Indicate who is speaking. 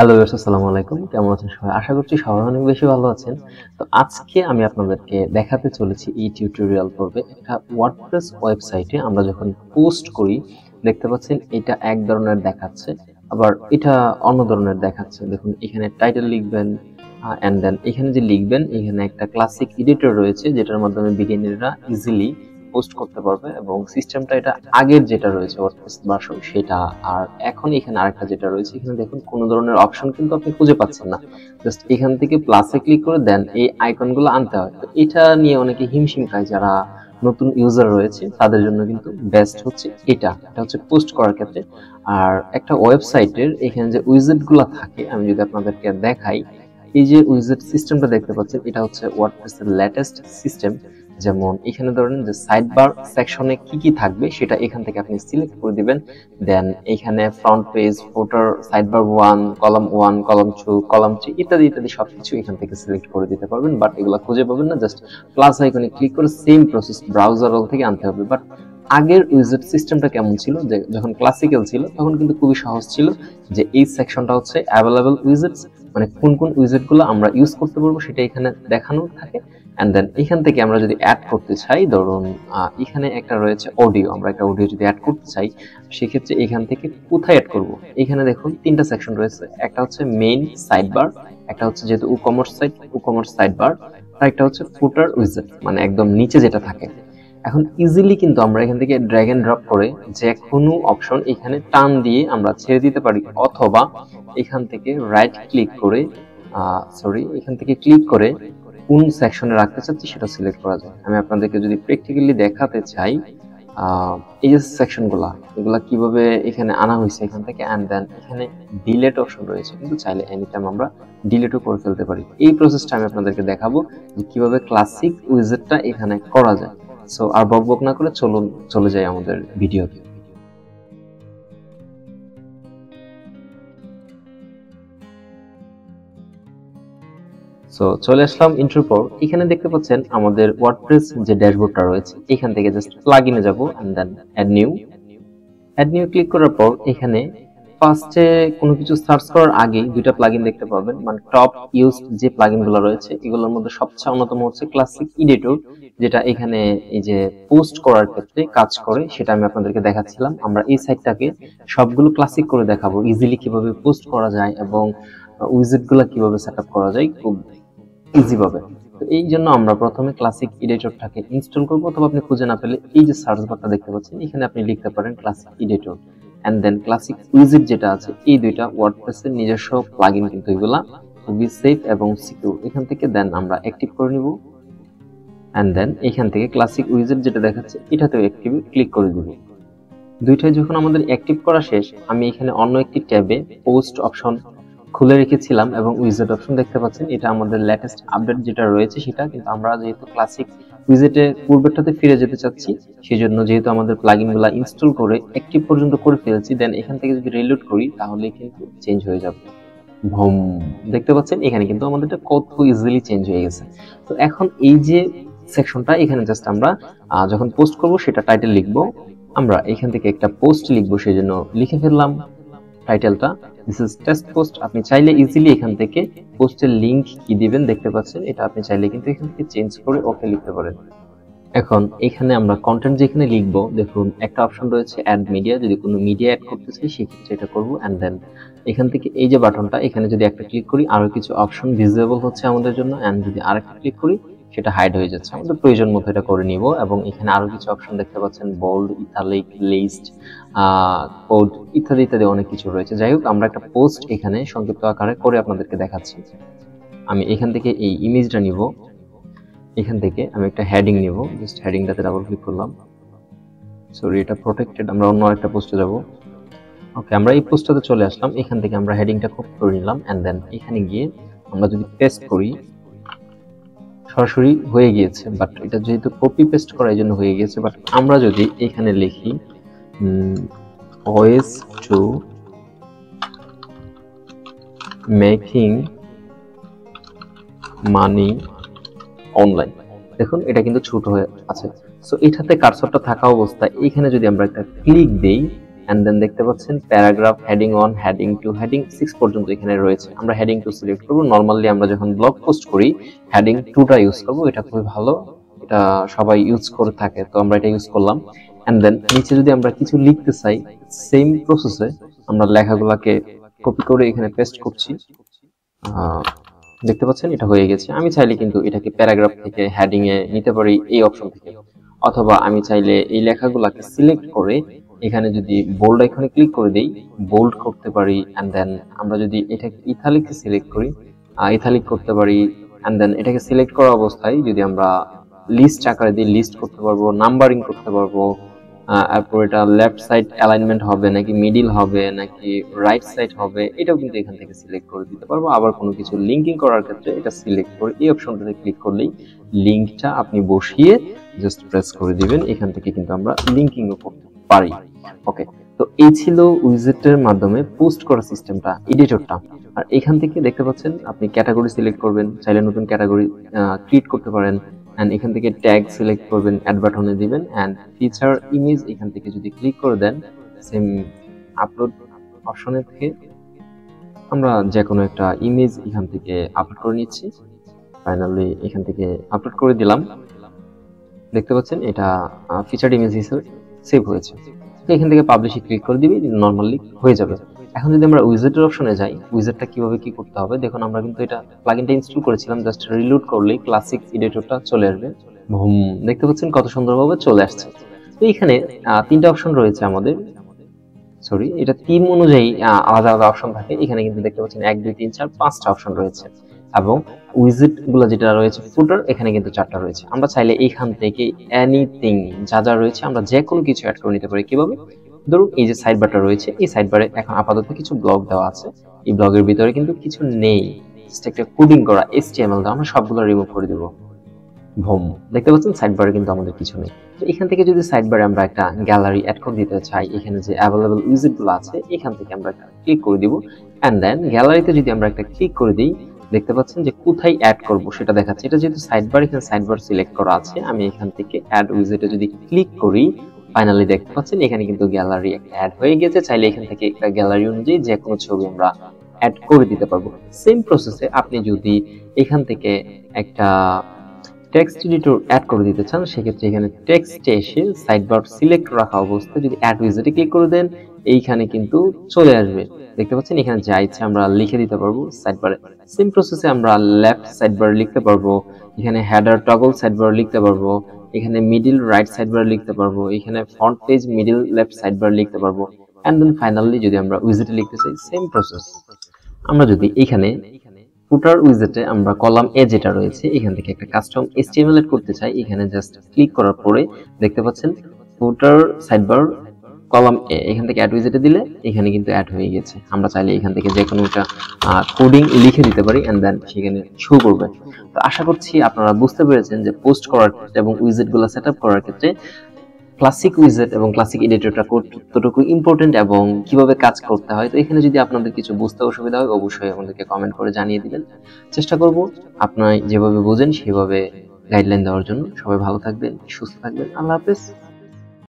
Speaker 1: Hello viewers, আসসালামু আলাইকুম। কেমন আছেন সবাই? আশা করছি সবাই অনেক বেশি ভালো আছেন। তো আজকে আমি আপনাদেরকে দেখাতে চলেছি এই টিউটোরিয়াল পর্বে একটা ওয়ার্ডপ্রেস ওয়েবসাইটে আমরা যখন পোস্ট করি, দেখতে পাচ্ছেন এটা এক ধরনের দেখাচ্ছে, আবার এটা অন্য ধরনের দেখাচ্ছে। দেখুন এখানে টাইটেল লিখবেন অ্যান্ড দেন এখানে যে লিখবেন এখানে একটা ক্লাসিক এডিটর রয়েছে যেটার মাধ্যমে বিগিনাররা ইজিলি পোস্ট করতে পারবে এবং সিস্টেমটা এটা আগের যেটা রয়েছে ওয়ার্ডপ্রেস ভার্সন সেটা। আর এখন এখানে আরেকটা যেটা রয়েছে, এখানে দেখুন কোনো ধরনের অপশন কিন্তু আপনি খুঁজে পাচ্ছেন না। জাস্ট এখান থেকে প্লাসে ক্লিক করে দেন এই আইকনগুলো আনতে হয়। তো এটা নিয়ে অনেকে হিমশিম খায়, যারা নতুন ইউজার রয়েছে তাদের জন্য কিন্তু বেস্ট হচ্ছে এটা হচ্ছে পোস্ট করার ক্ষেত্রে। আর একটা ওয়েবসাইটের এখানে যে উইজেট গুলা থাকে, আমি যদি আপনাদেরকে দেখাই, এই যে উইজেট সিস্টেমটা দেখতে পাচ্ছেন এটা হচ্ছে ওয়ার্ডপ্রেসের লেটেস্ট সিস্টেম। যেমন এখানে ধরেন যে সাইড বার সেকশনে কি কি থাকবে সেটা এখান থেকে আপনি সিলেক্ট করে দিবেন। দেন এখানে front page, footer, sidebar 1, column 1, column 2, column 3 ইত্যাদি ইত্যাদি সবকিছু এখান থেকে সিলেক্ট করে দিতে পারবেন। বাট এগুলো খুঁজে পাবেন না, জাস্ট প্লাস আইকনে ক্লিক করে সেম প্রসেস ব্রাউজার থেকে আনতে হবে। বাট আগের উইজেট সিস্টেমটা কেমন ছিল, যে যখন ক্লাসিক্যাল ছিল তখন কিন্তু খুবই সহজ ছিল, যে এই সেকশনটা হচ্ছে অ্যাভেলেবল উইজেটস, মানে কোন কোন উইজেট গুলো আমরা ইউজ করতে পারবো সেটা এখানে দেখানো থাকে। এন্ড দেন এখান থেকে আমরা যদি অ্যাড করতে চাই, ধরুন এখানে একটা রয়েছে অডিও, আমরা একটা অডিও যদি অ্যাড করতে চাই সেক্ষেত্রে এখান থেকে কোথায় অ্যাড করব। এখানে দেখুন তিনটা সেকশন রয়েছে, একটা হচ্ছে মেইন সাইড বার, একটা হচ্ছে যেহেতু ই-কমার্স সাইড বার, আর একটা হচ্ছে ফুটার উইজেট, মানে একদম নিচে যেটা থাকে। এখন ইজিলি কিন্তু আমরা এখান থেকে ড্র্যাগ এন্ড ড্রপ করে যে কোনো অপশন এখানে টান দিয়ে আমরা ছেড়ে দিতে পারি, অথবা এখান থেকে রাইট ক্লিক করে এখান থেকে ক্লিক করে কোন সেকশনে রাখতে চাচ্ছি সেটা সিলেক্ট করা যায়। আমি আপনাদেরকে যদি প্র্যাকটিক্যালি দেখাতে চাই, এই যে সেকশনগুলা এগুলা কিভাবে এখানে আনা হয়েছে এখান থেকে, এন্ড দেন এখানে ডিলেট অপশন রয়েছে, কিন্তু চাইলে এনি টাইম আমরা ডিলেটও করে ফেলতে পারি। এই প্রসেসটা আমি আপনাদেরকে দেখাবো যে কিভাবে ক্লাসিক উইজেটটা এখানে করা যায়। সো আর বকবক না করে চলুন চলে যাই আমাদের ভিডিওতে। সো চলে আসলাম ইন্ট্রোর পর। এখানে দেখতে পাচ্ছেন আমাদের ওয়ার্ডপ্রেস যে ড্যাশবোর্ডটা রয়েছে, এখান থেকে জাস্ট প্লাগইনে যাব and then add new click করার পর এখানে ফার্স্টে কোনো কিছু সার্চ করার আগে দুইটা প্লাগইন দেখতে পাবেন, মানে টপ ইউজড যে প্লাগইনগুলো রয়েছে এগুলোর মধ্যে সবচেয়ে অন্যতম হচ্ছে ক্লাসিক এডিটর, যেটা এখানে এই যে পোস্ট করার ক্ষেত্রে কাজ করে, সেটা আমি আপনাদেরকে দেখাচ্ছিলাম। আমরা এই সাইটটাকে সবগুলো ক্লাসিক করে দেখাবো, ইজিলি কিভাবে পোস্ট করা যায় এবং উইজেট গুলা কিভাবে সেটআপ করা যায় খুব ইজি ভাবে। তো এই জন্য আমরা প্রথমে ক্লাসিক এডিটরটাকে ইনস্টল করব, অথবা আপনি খুঁজে না পেলে এই যে সার্চ বারটা দেখতে পাচ্ছেন এখানে আপনি লিখতে পারেন classic editor and then classic উইজেট যেটা আছে। এই দুইটা ওয়ার্ডপ্রেসের নিজস্ব প্লাগইন, কিন্তু এগুলা খুবই সেফ এবং সিকিউর। এখান থেকে দেন আমরা অ্যাক্টিভ করে নিব এন্ড দেন এখান থেকে ক্লাসিক উইজেট যেটা দেখাচ্ছে এটাতেও অ্যাক্টিভ ক্লিক করে দিব। দুইটাই যখন আমাদের অ্যাক্টিভ করা শেষ, আমি এখানে অন্য একটি ট্যাবে পোস্ট অপশন খুলে রেখেছিলাম এবং উইজেট অপশন দেখতে পাচ্ছেন, এটা আমাদের লেটেস্ট আপডেট যেটা রয়েছে সেটা। কিন্তু আমরা যেহেতু ক্লাসিক উইজেটে পূর্বেরটাতে ফিরে যেতে চাচ্ছি, সেজন্য যেহেতু আমাদের প্লাগইনগুলো ইনস্টল করে অ্যাক্টিভ পর্যন্ত করে ফেলেছি, দেন এখান থেকে যদি রিলোড করি তাহলে কিন্তু চেঞ্জ হয়ে যাবে। ভম, দেখতে পাচ্ছেন এখানে কিন্তু আমাদেরটা কত ইজিলি চেঞ্জ হয়ে গেছে। তো এখন এই যে সেকশনটা এখানে জাস্ট আমরা যখন পোস্ট করব সেটা টাইটেল লিখবো, আমরা এখান থেকে একটা পোস্ট লিখবো, সেজন্য লিখে ফেললাম টাইটেলটা দিস ইজ টেস্ট পোস্ট। আপনি চাইলে ইজিলি এখান থেকে পোস্টের লিংক কি দিবেন দেখতে পাচ্ছেন, এটা আপনি চাইলে কিন্তু এখান থেকে চেঞ্জ করে ওকে লিখতে পারেন। এখন এখানে আমরা কন্টেন্ট যেখানে লিখবো, দেখুন একটা অপশন রয়েছে অ্যাড মিডিয়া, যদি কোনো মিডিয়া অ্যাড করতে চাই সেক্ষেত্রে এটা করবো। এন্ড দেন এখান থেকে এই যে বাটনটা এখানে যদি একটা ক্লিক করি আরো কিছু অপশন ভিজিবল হচ্ছে আমাদের জন্য, এন্ড যদি আরেকটা ক্লিক করি সেটা হাইড হয়ে যাচ্ছে। আমাদের প্রয়োজন মতো এটা করে নিব। এবং এখানে আরো কিছু অপশন দেখতে পাচ্ছেন, বোল্ড, ইটালিক, লিস্ট, কোড ইত্যাদি ইত্যাদি অনেক কিছু রয়েছে। যাই হোক, আমরা একটা পোস্ট এখানে সংক্ষিপ্ত আকারে করে আপনাদেরকে দেখাচ্ছি। আমি এখান থেকে এই ইমেজটা নিব, এখান থেকে আমি একটা হেডিং নিব, জাস্ট হেডিংটাতে ডাবল ক্লিক করলাম। সরি, এটা প্রোটেক্টেড, আমরা অন্য আরেকটা পোস্টে যাব। ওকে, আমরা এই পোস্টটাতে চলে আসলাম। এখান থেকে আমরা হেডিংটা কপি করে নিলাম এন্ড দেন এখানে গিয়ে আমরা যদি পেস্ট করি সরাসরি হয়ে গিয়েছে, বাট এটা যেহেতু কপি পেস্ট করা এই জন্য হয়ে গিয়েছে। বাট আমরা যদি এখানে লিখি ways to making money online, দেখুন এটা কিন্তু ছোট হয়ে আছে। সো এটাতে কার্সরটা থাকা অবস্থায় এখানে যদি আমরা একটা ক্লিক দেই এন্ড দেন দেখতে পাচ্ছেন প্যারাগ্রাফ, হেডিং 1, হেডিং 2, হেডিং 6 পর্যন্ত এখানে রয়েছে। আমরা হেডিং 2 সিলেক্ট করব। নরমালি আমরা যখন ব্লগ পোস্ট করি হেডিং 2টা ইউজ করব, এটা খুবই ভালো, এটা সবাই ইউজ করে থাকে, তো আমরা এটা ইউজ করলাম। এন্ড দেন নিচে যদি আমরা কিছু লিখতে চাই, সেম প্রসেসে আমরা লেখাগুলোকে কপি করে এখানে পেস্ট করছি। দেখতে পাচ্ছেন এটা হয়ে গেছে। আমি চাইলে কিন্তু এটাকে প্যারাগ্রাফ থেকে হেডিং এ নিতে পারি এই অপশন থেকে, অথবা আমি চাইলে এই লেখাগুলোকে সিলেক্ট করে এখানে যদি বোল্ড আইকনে ক্লিক করে দেই বোল্ড করতে পারি। এন্ড দেন আমরা যদি এটাকে ইথালিক সিলেক্ট করি ইথালিক করতে পারি। এন্ড দেন এটাকে সিলেক্ট করা অবস্থায় যদি আমরা লিস্ট আকারে দিই লিস্ট করতে পারবো, নাম্বারিং করতে পারবো, তারপর এটা লেফট সাইড অ্যালাইনমেন্ট হবে নাকি মিডিল হবে নাকি রাইট সাইড হবে, এটাও কিন্তু এখান থেকে সিলেক্ট করে দিতে পারবো। আবার কোনো কিছু লিঙ্কিং করার ক্ষেত্রে এটা সিলেক্ট করে এই অপশনটাতে ক্লিক করলেই লিঙ্কটা আপনি বসিয়ে জাস্ট প্রেস করে দিবেন, এখান থেকে কিন্তু আমরা লিঙ্কিংও করতে পারি। ওকে, তো এই ছিল উইজেটের মাধ্যমে পোস্ট করার সিস্টেমটা, এডিটরটা। আর এখান থেকে দেখতে পাচ্ছেন আপনি ক্যাটাগরি সিলেক্ট করবেন, চাইলে নতুন ক্যাটাগরি ক্রিয়েট করতে পারেন। এন্ড এখান থেকে ট্যাগ সিলেক্ট করবেন, অ্যাড বাটনে দিবেন। এন্ড ফিচার ইমেজ এখান থেকে যদি ক্লিক করে দেন সেম আপলোড অপশনে থেকে আমরা যে কোনো একটা ইমেজ এখান থেকে আপলোড করে নিচ্ছি। ফাইনালি এখান থেকে আপলোড করে দিলাম। দেখতে পাচ্ছেন এটা ফিচার ইমেজ হিসেবে সেভ হয়েছে। তো এখান থেকে পাবলিশে ক্লিক করে দিবি, নরমালি হয়ে যাবে। এখন যদি আমরা উইজেটের অপশনে যাই, উইজেটটা কিভাবে কি করতে হবে দেখুন। আমরা কিন্তু এটা প্লাগইনটা ইনস্টল করেছিলাম, জাস্ট রিলোড করলেই ক্লাসিক এডিটরটা চলে আসবে। দেখতে পাচ্ছেন কত সুন্দরভাবে চলে আসছে। তো এখানে তিনটা অপশন রয়েছে আমাদের, সরি এটা টিম অনুযায়ী আলাদা আলাদা অপশন থাকে। এখানে কিন্তু দেখতে পাচ্ছেন 1 2 3 4 5টা অপশন রয়েছে, এবং উইজেট গুলো যেটা রয়েছে ফুটার এখানে কিন্তু 4টা রয়েছে। আমরা চাইলে এখান থেকে এনিথিং যা যা রয়েছে আমরা যে কোনো কিছু অ্যাড করে নিতে পারি। কিভাবে? ধরুন এই যে সাইড বারটা রয়েছে, এই সাইড বারে এখন আপাতত কিছু ব্লগ দেওয়া আছে, এই ব্লগের ভিতরে কিন্তু কিছু নেই, জাস্ট একটা কোডিং করা HTML দাও, আমরা সবগুলো রিমুভ করে দেব। দেখতে পাচ্ছেন সাইড বারে কিন্তু আমাদের কিছু নেই। তো এখান থেকে যদি সাইড বারে আমরা একটা গ্যালারি অ্যাড করে দিতে চাই, এখানে যে অ্যাভেলেবল উইজেট গুলো আছে এখান থেকে আমরা ক্লিক করে দিব। এন্ড দেন গ্যালারিতে যদি আমরা একটা ক্লিক করে দিই, দেখতে পাচ্ছেন যে কোথায় অ্যাড করব সেটা দেখাচ্ছে। এটা যেহেতু সাইড বার, এখানে সাইড বার সিলেক্ট করা আছে, আমি এখান থেকে অ্যাড উইজেটে যদি ক্লিক করি, ফাইনালি দেখতে পাচ্ছেন এখানে কিন্তু গ্যালারি অ্যাড হয়ে গেছে। চাইলে এখান থেকে একটা গ্যালারি অনুযায়ী যে কোনো ছবি আমরা অ্যাড করে দিতে পারবো। সেম প্রসেসে আপনি যদি এখান থেকে একটা টেক্সট এডিটর অ্যাড করে দিতে চান, সেক্ষেত্রে এখানে টেক্সটে এসে সাইড বার সিলেক্ট রাখা অবস্থায় যদি অ্যাড উইজেটে ক্লিক করে দেন, এইখানে কিন্তু চলে আসবে। দেখতে পাচ্ছেন এখানে যা ইচ্ছে আমরা লিখে দিতে পারবো সাইড বারে। সেম প্রসেসে আমরা লেফট সাইড বার লিখতে পারবো, এখানে হেডার টগল সাইড বার লিখতে পারবো, এখানে মিডল রাইট সাইড বার লিখতে পারবো, এখানে front page middle left side bar লিখতে পারবো। এন্ড দেন ফাইনালি যদি আমরা উইজেটে লিখতে চাই, সেম প্রসেস। আমরা যদি এখানে ফুটার উইজেটে আমরা কলাম এ যেটা রয়েছে এখান থেকে একটা কাস্টম HTML এড করতে চাই, এখানে জাস্ট ক্লিক করার পরে দেখতে পাচ্ছেন ফুটার সাইডবার কলাম এ, এখান থেকে অ্যাড উইজেটে দিলে এখানে কিন্তু অ্যাড হয়ে গেছে। আমরা চাইলে এখান থেকে যে কোনো একটা কোডিং লিখে দিতে পারি, এন্ড দেন সেখানে শো করবে। তো আশা করছি আপনারা বুঝতে পেরেছেন যে পোস্ট করার ক্ষেত্রে এবং উইজেটগুলো সেটআপ করার ক্ষেত্রে ক্লাসিক উইজেট এবং ক্লাসিক এডিটরটা কতটুকু ইম্পর্টেন্ট এবং কিভাবে কাজ করতে হয়। তো এখানে যদি আপনাদের কিছু বুঝতে অসুবিধা হয় অবশ্যই আমাদেরকে কমেন্ট করে জানিয়ে দিবেন, চেষ্টা করব আপনারা যেভাবে বোঝেন সেভাবে গাইডলাইন দেওয়ার জন্য। সবাই ভালো থাকবেন, সুস্থ থাকবেন, আল্লাহ হাফেজ।